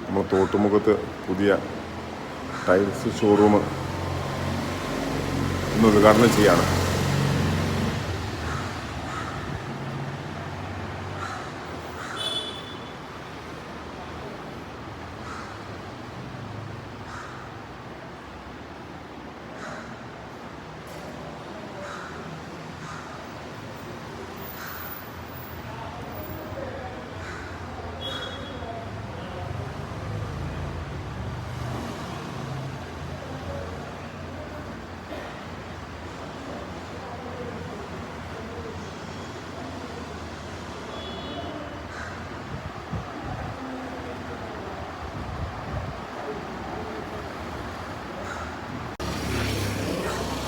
നമ്മൾ തോട്ടുമുഖത്ത് പുതിയ tiles showroom ഇന്ന് ഉദ്ഘാടനം ചെയ്യാണ്.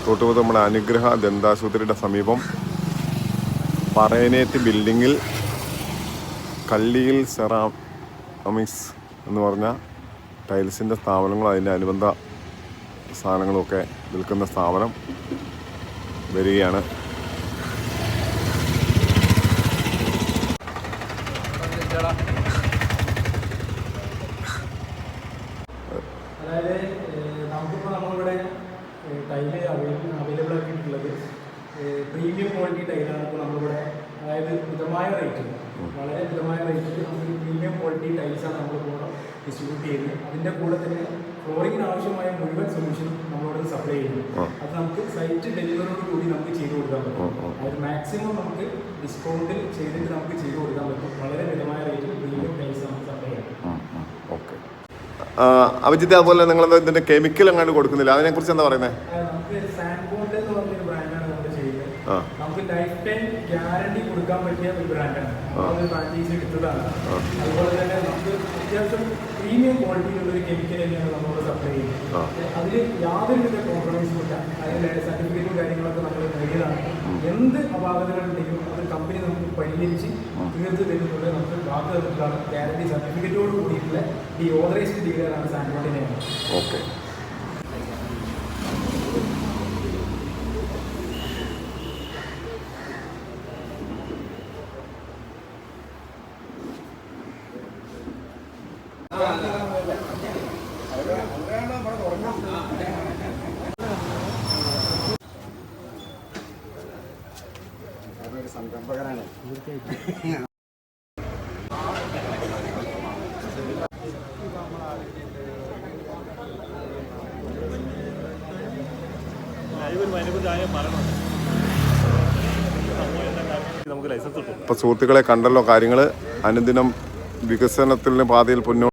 തോട്ടുമുഖത്ത് നമ്മുടെ അനുഗ്രഹ ദന്താശുപത്രിയുടെ സമീപം പറയനേത്ത് ബിൽഡിങ്ങിൽ കള്ളിയിൽ സെറാമിക്സ് എന്ന് പറഞ്ഞ ടൈൽസിൻ്റെ സ്ഥാപനങ്ങളും അതിൻ്റെ അനുബന്ധ സാധനങ്ങളുമൊക്കെ വിൽക്കുന്ന സ്ഥാപനം വരികയാണ്. അതായത് നമുക്കിപ്പോൾ നമ്മളിവിടെ ടൈല് അവൈലബിൾ ആക്കിയിട്ടുള്ളത് പ്രീമിയം ക്വാളിറ്റി ടൈലാണ്. ഇപ്പോൾ നമ്മളിവിടെ അതായത് മിതമായ റേറ്റ്, വളരെ മിതമായ റേറ്റിൽ നമുക്ക് പ്രീമിയം ക്വാളിറ്റി ടൈൽസാണ് നമ്മളിപ്പോൾ ഡിസ്ട്രിബ്യൂട്ട് ചെയ്യുന്നത്. അതിൻ്റെ കൂടെ തന്നെ ഫ്ലോറിങ്ങിന് ആവശ്യമായ മുഴുവൻ സൊല്യൂഷനും നമ്മളിവിടെ സപ്ലൈ ചെയ്യുന്നു. അത് നമുക്ക് സൈറ്റ് ഡെലിവറിയോട് കൂടി നമുക്ക് ചെയ്തു കൊടുക്കാൻ പറ്റും. അതായത് മാക്സിമം നമുക്ക് ഡിസ്കൗണ്ടിൽ ചെയ്തിട്ട് നമുക്ക് ചെയ്തു കൊടുക്കാൻ പറ്റും. വളരെ മിതമായ റേറ്റിൽ പ്രീമിയം ടൈൽസ് നമുക്ക് സപ്ലൈ ചെയ്യാം. ഓക്കെ. അഭിജിത്ത്, അതുപോലെ നിങ്ങൾ ഇതിൻ്റെ കെമിക്കൽ അങ്ങോട്ട് കൊടുക്കുന്നില്ല, അതിനെക്കുറിച്ച് എന്താ പറയുന്നത്? നമുക്ക് സാൻബോണ്ട് എന്ന് പറഞ്ഞൊരു ബ്രാൻഡാണ് നമ്മൾ ചെയ്യുന്നത്. നമുക്ക് ലൈഫ് ടൈം ഗ്യാരണ്ടി കൊടുക്കാൻ പറ്റിയ ഒരു ബ്രാൻഡാണ്. നമ്മളൊരു ഫ്രാഞ്ചൈസി എടുത്തതാണ്. അതുപോലെ തന്നെ നമുക്ക് അത്യാവശ്യം പ്രീമിയം ക്വാളിറ്റിയിലുള്ള ഒരു കെമിക്കൽ തന്നെയാണ് നമ്മളോട് സപ്ലൈ ചെയ്യുന്നത്. അതിൽ യാതൊരുവിധ കോംപ്രമൈസും ഇല്ല. അതിൻ്റെ സർട്ടിഫിക്കറ്റും കാര്യങ്ങളൊക്കെ നമ്മൾ നേടിയതാണ്. എന്ത് അപാകതകളുണ്ടെങ്കിലും അത് കമ്പനി നമുക്ക് പരിഹരിച്ച് തീർത്ത് തരുന്നുണ്ട്. നമുക്ക് ബാക്കി തന്നിട്ടാണ് ഗ്യാരണ്ടി സർട്ടിഫിക്കറ്റോട് കൂടിയിട്ടുള്ള ഈ ഓതറൈസ്ഡ് ഡീലറാണ് സാൻബോണ്ടിൻ്റെ. ഓക്കെ. സംരംഭകരാണ്. ഇപ്പോൾ സുഹൃത്തുക്കളെ കണ്ടല്ലോ, കാര്യങ്ങൾ അനുദിനം വികസനത്തിൻ്റെ പാതയിൽ